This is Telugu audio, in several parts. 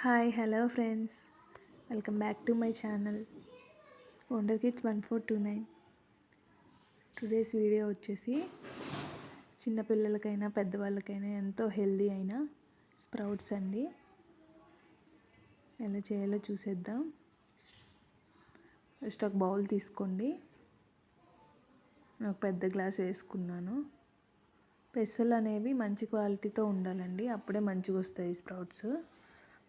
Hi hello friends, welcome back to my channel wonder kids 1429. Today's video వచ్చేసి చిన్నపిల్లలకైనా పెద్దవాళ్ళకైనా ఎంతో హెల్దీ అయిన స్ప్రౌట్స్ అండి. ఎలా చేయాలో చూసేద్దాం. ఫస్ట్ ఒక బౌల్ తీసుకోండి. ఒక పెద్ద గ్లాస్ వేసుకున్నాను. పెసలు అనేవి మంచి క్వాలిటీతో ఉండాలండి, అప్పుడే మంచిగా వస్తాయి. స్ప్రౌట్స్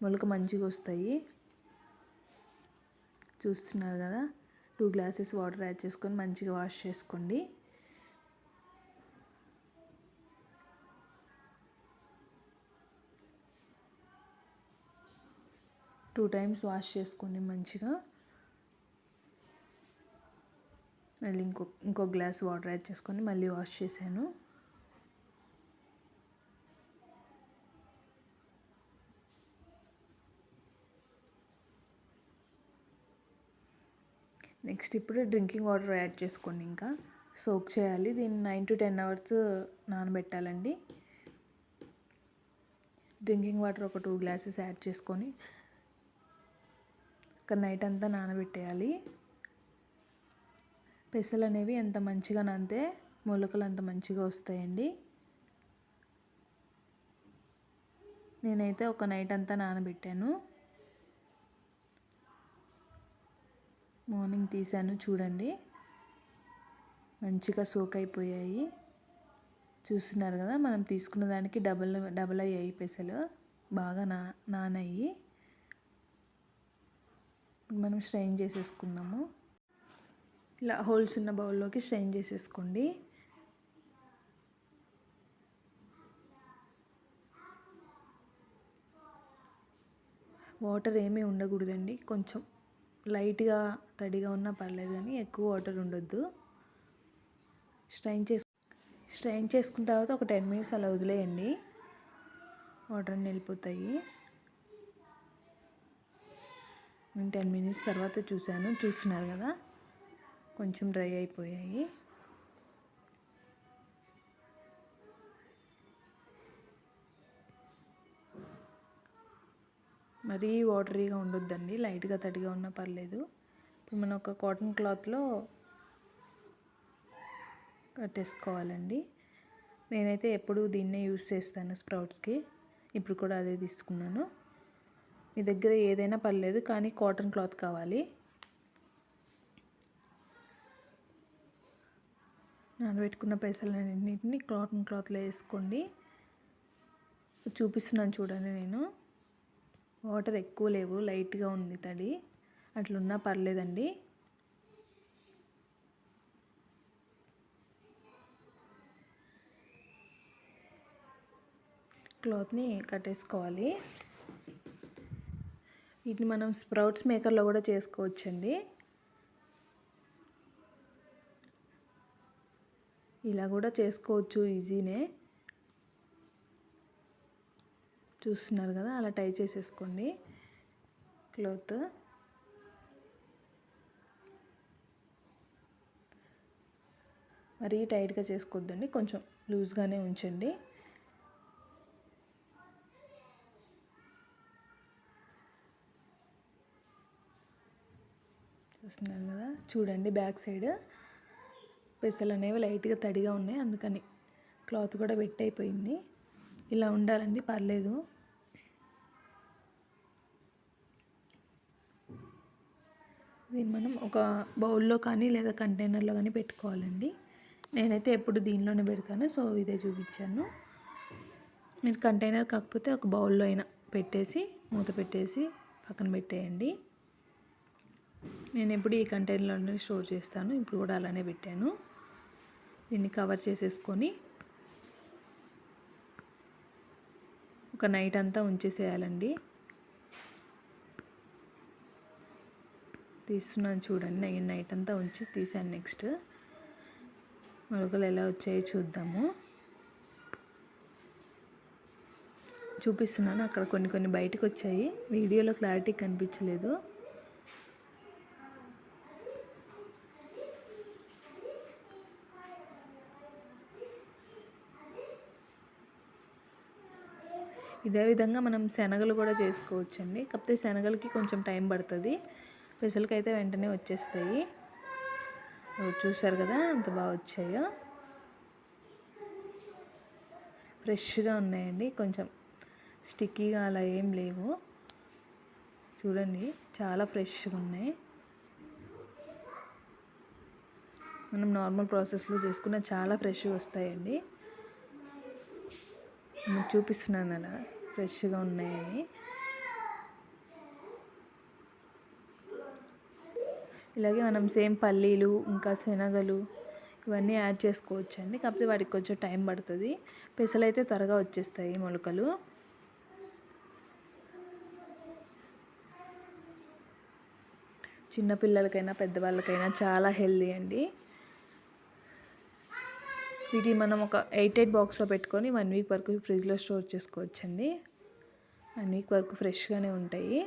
మొలక మంచిగా వస్తాయి. చూస్తున్నారు కదా, 2 గ్లాసెస్ వాటర్ యాడ్ చేసుకొని మంచిగా వాష్ చేసుకోండి. టూ టైమ్స్ వాష్ చేసుకోండి మంచిగా. మళ్ళీ ఇంకో గ్లాస్ వాటర్ యాడ్ చేసుకొని మళ్ళీ వాష్ చేశాను. నెక్స్ట్ ఇప్పుడు డ్రింకింగ్ వాటర్ యాడ్ చేసుకోండి. ఇంకా సోక్ చేయాలి. దీన్ని 9 to 10 అవర్స్ నానబెట్టాలండి. డ్రింకింగ్ వాటర్ ఒక 2 గ్లాసెస్ యాడ్ చేసుకొని ఒక నైట్ అంతా నానబెట్టేయాలి. పెసలు అనేవి ఎంత మంచిగా నానితే మొలకలు అంత మంచిగా వస్తాయండి. నేనైతే ఒక నైట్ అంతా నానబెట్టాను. మార్నింగ్ తీసాను, చూడండి మంచిగా సోక్ అయిపోయాయి. చూస్తున్నారు కదా, మనం తీసుకున్న దానికి డబల్ అయ్యాయి. పెసలు బాగా నానయ్యి. మనం స్ట్రెయిన్ చేసేసుకుందాము. ఇలా హోల్స్ ఉన్న బౌల్లోకి స్ట్రెయిన్ చేసేసుకోండి. వాటర్ ఏమీ ఉండకూడదండి, కొంచెం లైట్గా తడిగా ఉన్నా పర్లేదు, కానీ ఎక్కువ వాటర్ ఉండొద్దు. స్ట్రెయిన్ చేసుకున్న తర్వాత ఒక 10 minutes అలా వదిలేయండి. వాటర్ అన్నీ వెళ్ళిపోతాయి. నేను 10 minutes తర్వాత చూశాను. చూస్తున్నారు కదా, కొంచెం డ్రై అయిపోయాయి. మరీ వాటరీగా ఉండొద్దండి, లైట్గా తడిగా ఉన్నా పర్లేదు. ఇప్పుడు మనం ఒక కాటన్ క్లాత్లో కట్టేసుకోవాలండి. నేనైతే ఎప్పుడు దీన్నే యూస్ చేస్తాను స్ప్రౌట్స్కి. ఇప్పుడు కూడా అదే తీసుకున్నాను. మీ దగ్గర ఏదైనా పర్లేదు, కానీ కాటన్ క్లాత్ కావాలి. నానబెట్టుకున్న పెసలన్నింటినీ కాటన్ క్లాత్లో వేసుకోండి. చూపిస్తున్నాను చూడండి. నేను వాటర్ ఎక్కువ లేవు, లైట్గా ఉంది తడి, అట్లున్నా పర్లేదండి. క్లాత్ని కట్టేసుకోవాలి. వీటిని మనం స్ప్రౌట్స్ మేకర్లో కూడా చేసుకోవచ్చండి. ఇలా కూడా చేసుకోవచ్చు, ఈజీనే. చూస్తున్నారు కదా, అలా టై చేసేసుకోండి క్లాత్. మరీ టైట్గా చేసుకోవద్దండి, కొంచెం లూజ్గానే ఉంచండి. చూస్తున్నారు కదా, చూడండి బ్యాక్ సైడ్ పెసలు అనేవి లైట్గా తడిగా ఉన్నాయి, అందుకని క్లాత్ కూడా వెట్ అయిపోయింది. ఇలా ఉండాలండి, పర్లేదు. దీన్ని మనం ఒక బౌల్లో కానీ లేదా కంటైనర్లో కానీ పెట్టుకోవాలండి. నేనైతే ఎప్పుడు దీనిలోనే పెడతాను, సో ఇదే చూపించాను. మీరు కంటైనర్ కాకపోతే ఒక బౌల్లో అయినా పెట్టేసి మూత పెట్టేసి పక్కన పెట్టేయండి. నేను ఎప్పుడు ఈ కంటైనర్లోనే స్టోర్ చేస్తాను. ఇప్పుడు కూడా అలానే పెట్టాను. దీన్ని కవర్ చేసేసుకొని ఒక నైట్ అంతా ఉంచేసేయాలండి. తీస్తున్నాను చూడండి, నైట్ అంతా ఉంచి తీసాను. నెక్స్ట్ మొలకలు ఎలా వచ్చాయో చూద్దాము. చూపిస్తున్నాను, అక్కడ కొన్ని బయటకు వచ్చాయి, వీడియోలో క్లారిటీ కనిపించలేదు. ఇదే విధంగా మనం శనగలు కూడా చేసుకోవచ్చండి. కాకపోతే శనగలకి కొంచెం టైం పడుతుంది, పెసలకైతే వెంటనే వచ్చేస్తాయి. చూసారు కదా ఎంత బాగా వచ్చాయో, ఫ్రెష్గా ఉన్నాయండి, కొంచెం స్టిక్కీగా అలా ఏం లేవు. చూడండి చాలా ఫ్రెష్గా ఉన్నాయి. మనం నార్మల్ ప్రాసెస్లో చేసుకున్న చాలా ఫ్రెష్గా వస్తాయండి. నేను చూపిస్తున్నాను అలా ఫ్రెష్గా ఉన్నాయని. ఇలాగే మనం సేమ్ పల్లీలు ఇంకా శనగలు ఇవన్నీ యాడ్ చేసుకోవచ్చండి. కాకపోతే వాటికి కొంచెం టైం పడుతుంది. పెసలు అయితే త్వరగా వచ్చేస్తాయి మొలకలు. చిన్నపిల్లలకైనా పెద్దవాళ్ళకైనా చాలా హెల్దీ అండి. వీటిని మనం ఒక 8 బాక్స్లో పెట్టుకొని 1 వీక్ వరకు ఫ్రిడ్జ్లో స్టోర్ చేసుకోవచ్చండి. 1 వీక్ వరకు ఫ్రెష్గానే ఉంటాయి.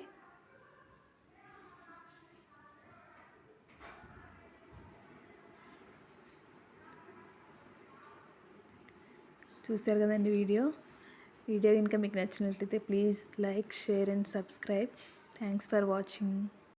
చూశారు కదండి వీడియో కనుక మీకు నచ్చినట్లయితే please like, share and subscribe. Thanks for watching.